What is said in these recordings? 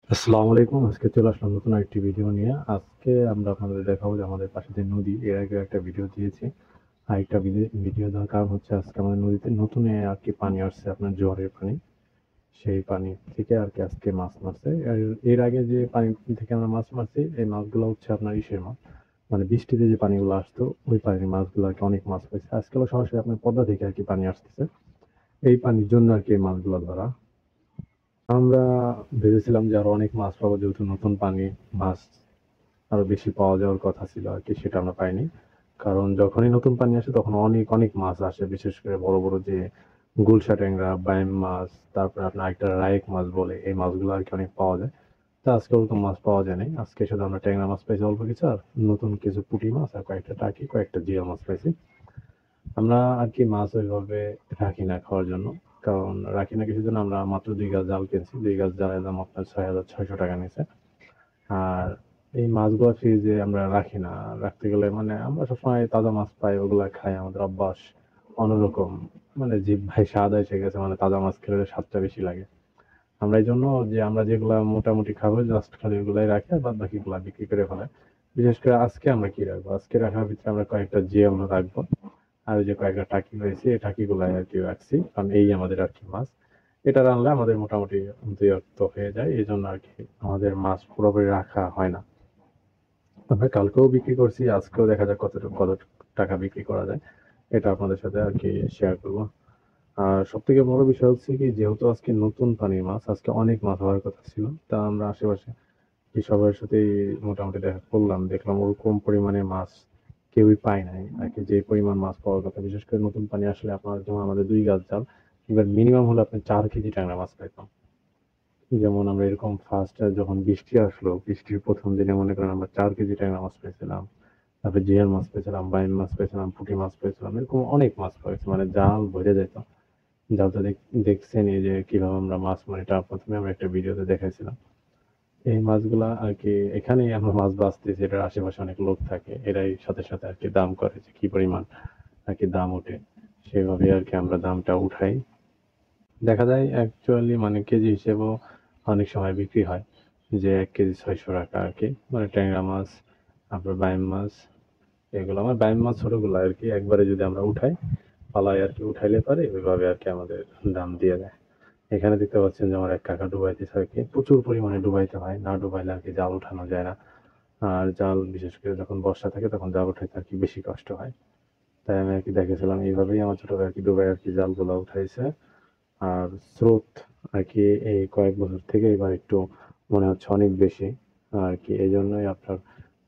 আসসালামু আলাইকুম। আজকে চলে আসলাম নতুন আরেকটি ভিডিও নিয়ে। আজকে আমরা আপনাদের দেখাবো যে আমাদের পাশে যে নদী, এর আগেও একটা ভিডিও দিয়েছি। আরেকটা ভিডিও দেওয়ার কারণ হচ্ছে আজকে আমাদের নদীতে নতুন আরকি পানি আসছে, আপনার জোয়ারের পানি। সেই পানি থেকে আরকি আজকে মাছ মারছে। এর আগে যে পানি থেকে আমরা মাছ মারছি, এই মাছগুলো হচ্ছে আপনার ইসের মাছ। মানে বৃষ্টিতে যে পানিগুলো আসতো, ওই পানির মাছগুলো আরকি অনেক মাছ পাইছে। আজকে হলো সরাসরি আপনার পদ্মা থেকে আরকি পানি আসতেছে। এই পানির জন্য আরকি এই মাছগুলো ধরা। আমরা ভেবেছিলাম যে আরো অনেক মাছ পাবো, যেহেতু নতুন পানি, মাছ আরো বেশি পাওয়া যাওয়ার কথা ছিল আরকি, সেটা আমরা পাইনি। কারণ যখনই নতুন পানি আসে তখন অনেক অনেক মাছ আসে, বিশেষ করে বড় বড় যে গুলশা ট্যাংরা, বাইম মাছ, তারপরে আপনার একটা রায়েক মাছ বলে, এই মাছগুলো আরকি অনেক পাওয়া যায়। তো আজকে ওরকম মাছ পাওয়া যায় নাই। আজকে শুধু আমরা ট্যাংরা মাছ পাইছি অল্প কিছু, আর নতুন কিছু পুঁটি মাছ আর কয়েকটা টাকি, কয়েকটা জিয়া মাছ পাইছি। আমরা আরকি মাছ ওইভাবে রাখি না খাওয়ার জন্য। কারণ রাখি না কিছুর জন্য, আমরা মাত্র ২ গাছ জাল কিনছি। ২ গাছ জালের দাম আপনার ৳৬,৬০০ নিছে। আর এই মাছগুলো ফ্রিজে আমরা রাখি না। রাখতে গেলে মানে আমরা সবসময় তাজা মাছ পাই, ওগুলা খাই। আমাদের অভ্যাস অন্যরকম। মানে জিহ্বায় স্বাদ এসে গেছে, মানে তাজা মাছ খেলে স্বাদটা বেশি লাগে। আমরা এইজন্য যে আমরা যেগুলা মোটামুটি খাবো জাস্ট খালি ওগুলাই রাখি, আর বাদবাকিগুলা বিক্রি করে ফেলাই। বিশেষ করে আজকে আমরা কি রাখবো? আজকে রাখার ভিতরে আমরা কয়েকটা জিয়ল রাখবো। আর ওই যে কয়েকটা টাকি রয়েছে, এই টাকিগুলাই আরকি রাখছি। কারণ এই আমাদের আরকি মাছ। এটা রানলে আমাদের মোটামুটি তৃপ্ত হয়ে যায়। এজন্য আরকি আমাদের মাছ পুরোপুরি রাখা হয় না। আমরা কালকেও বিক্রি করছি, আজকেও দেখা যাক কত টাকা বিক্রি করা যায়। এটা আপনাদের সাথে আরকি শেয়ার করব। আর সবথেকে বড় বিষয় হচ্ছে কি, যেহেতু আজকে নতুন পানির মাছ, আজকে অনেক মাছ হওয়ার কথা ছিল। তা আমরা আশেপাশে কি সবার সাথেই মোটামুটি দেখা করলাম, দেখলাম ওরকম পরিমাণে মাছ কেউই পায় নাই আরকি, যে পরিমাণ মাছ পাওয়ার কথা। বিশেষ করে নতুন পানি আসলে আপনার, যেমন আমাদের ২ গাছ জাল, এবার মিনিমাম হলে আপনি ৪ কেজি ট্যাংরা মাছ পাইতাম। যেমন আমরা এরকম ফার্স্ট যখন বৃষ্টি আসলো, বৃষ্টির ১ম দিনে মনে করেন আমরা ৪ কেজি ট্যাংরা মাছ পেয়েছিলাম। তারপরে জিয়াল মাছ পেয়েছিলাম, বাইম মাছ পেয়েছিলাম, পুঁটি মাছ পেয়েছিলাম। এরকম অনেক মাছ পাইছি। মানে জাল ভরে যেত। জালটা দেখছেন এই যে কিভাবে আমরা মাছ মারি, এটা ১ম এ আমরা একটা ভিডিওতে দেখাইছিলাম। এই মাছগুলা আরকি এখানেই আমরা মাছ বাছতেছি, এটার আশেপাশে অনেক লোক থাকে। এরাই সাথে, সাথে আরকি দাম করে যে কি পরিমাণ আরকি দাম ওঠে। সেভাবে আরকি আমরা দামটা উঠাই। দেখা যায় অ্যাকচুয়ালি মানে কেজি হিসেবেও অনেক সময় বিক্রি হয়। যে ১ কেজি ৳৬০০ আরকি। মানে ট্যাংরা মাছ, আপনার বাইম মাছ, এগুলো আমার বাইম মাছ ছোটগুলা আরকি একবারে যদি আমরা উঠাই, পালায় আরকি উঠাইলে পারে ওইভাবে আরকি আমাদের দাম দিয়ে দেয়। এখানে দেখতে পাচ্ছেন যে আমার এক কাকা ডুবাইতেছে আরকি। প্রচুর পরিমাণে ডুবাইতে হয়। না ডুবাইলে আরকি জাল উঠানো যায় না। আর জাল বিশেষ করে যখন বর্ষা থাকে তখন জাল উঠাইতে আরকি বেশি কষ্ট হয়। তাই আমি আরকি দেখেছিলাম এইভাবেই আমার ছোট ভাই আরকি ডুবাই আরকি জালগুলা উঠাইছে। আর স্রোত আরকি এই কয়েক বছর থেকে এবার একটু মনে হচ্ছে অনেক বেশি আরকি। এজন্যই আপনার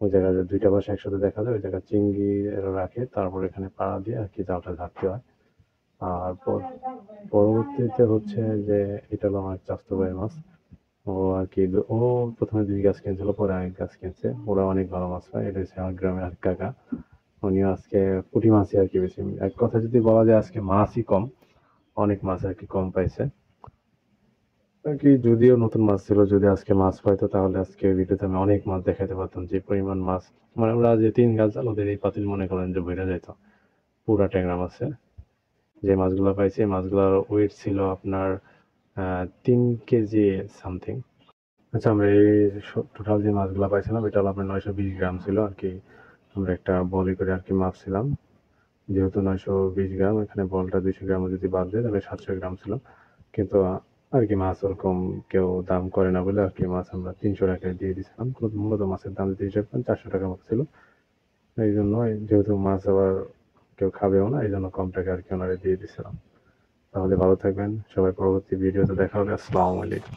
ওই জায়গায় ২ টা বাসা একসাথে দেখা যায়, ওই জায়গায় চিংড়ি এরা রাখে। তারপর এখানে পাড়া দিয়ে আরকি জালটা ঝাড়তে হয়। আর পরবর্তীতে হচ্ছে যে এটা হলো আমার চাচাতো ভাইয়ের মাছ। ও আরকি ও ১ম এ ২ গাছ কিনছিল, পরে আরেক গাছ কিনছে। ওরা অনেক ভালো মাছ পায়। এটা হচ্ছে আমার গ্রামের আরেক কাকা। উনিও আজকে পুঁটি মাছই আরকি বেশি। এক কথায় যদি বলা যায় আজকে মাছই কম। অনেক মাছ আরকি কম পাইছে। আরকি যদিও নতুন মাছ ছিল, যদি আজকে মাছ পাইতো তাহলে আজকে ভিডিওতে আমি অনেক মাছ দেখাইতে পারতাম। যে পরিমাণ মাছ, মানে ওরা যে ৩ গাছ জাল, ওদের এই পাতিল মনে করেন যে ভইরা যাইত পুরা ট্যাংরা মাছে। যে মাছগুলা পাইছি এই মাছগুলার ওয়েট ছিল আপনার ৩ কেজি সামথিং। আচ্ছা, আমরা এই টোটাল যে মাছগুলা পাইছিলাম এটা হলো আপনার ৯২০ গ্রাম ছিল আরকি। আমরা একটা বলে করে আরকি মাপছিলাম। যেহেতু ৯২০ গ্রাম, এখানে বলটা ২০০ গ্রামও যদি বাদ দেয় তাহলে ৭০০ গ্রাম ছিল। কিন্তু আরকি মাছ ওরকম কেউ দাম করে না বলে আরকি মাছ আমরা ৳৩০০ দিয়ে দিছিলাম। মূলত মাছের দাম যদি হিসাব করেন ৳৪০০ মতো ছিল। এইজন্য যেহেতু মাছ আবার কেউ খাবেও না, এইজন্য কম টাকায় আরকি ওনারে দিয়ে দিছিলাম। তাহলে ভালো থাকবেন। সবাই পরবর্তী ভিডিওতে দেখা হবে। আসসালামু আলাইকুম।